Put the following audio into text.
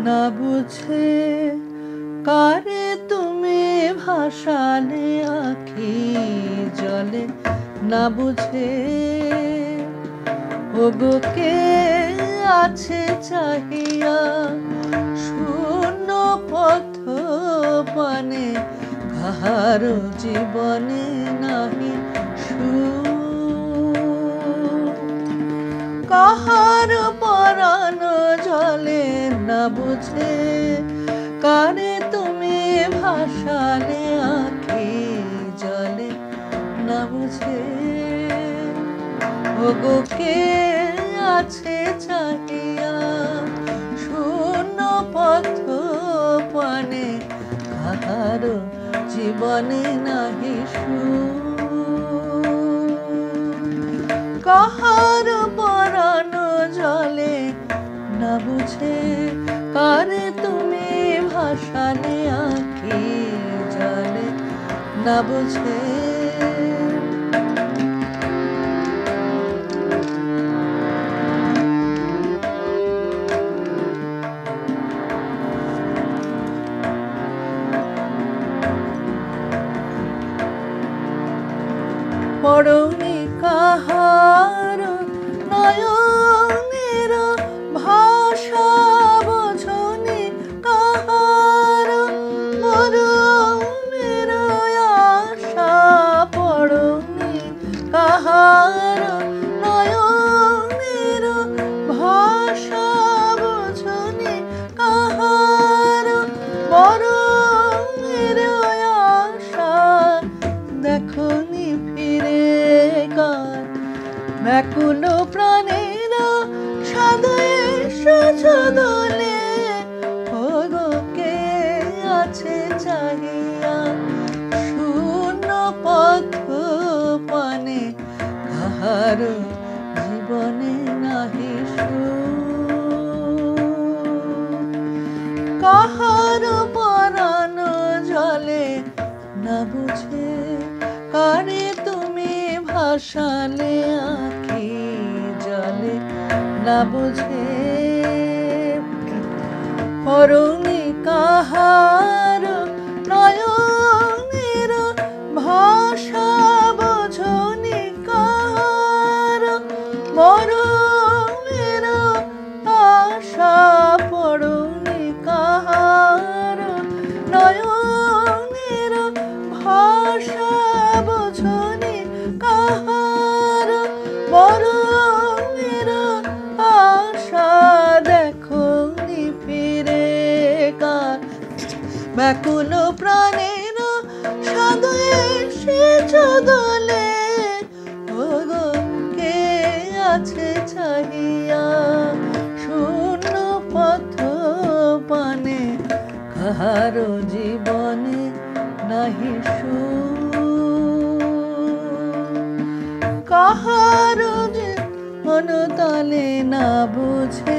না বুঝে কারে তুমি ভাসালে আঁখি জলে না বুঝে ওগো কে আছে চাহিয়া শূন্য পথ পানে কাহার জীবনে নাহি কাহার পরাণ জলে না বুঝে কারে তুমি ভাসালে আঁখি জলে না বুঝে ওগো কে আছে চাহিয়া শূন্য পথ পানে কাহার জীবনে নাহি কাহার পরাণ জলে না বুঝে কারে তুমি ভাসালে আঁখি জলে না বুঝে পড়নি কাহার নয়নের ভাষা বোঝনি কাহার মরমের আশা পড়নি কাহার নয়নের ভাষা বোঝনি কাহার মরমের আশা দেখনি ব্যাকুল প্রাণের সাদয়ে সজদলে ওগো কে আছে চাহিয়া শূন্য পথ পানে কাহার জীবনে নাহি কাহার পরাণ জলে না বুঝে কারে তুমি ভাসালে আঁখি জলে না বুঝে পড়নি কাহার নয়নের ভাষা বোঝনি কাহার মরমের আশা পড়নি কাহার নয়নের ভাষা বোঝনি কাহার মরমের আশা দেখনি ফিরে কার ব্যাকুল প্রাণের সাদয়ে সজদলে ওগো কে আছে চাহিয়া শূন্য পথ পানে কাহার জীবনে নাহি কাহার অনুতলে না বুঝে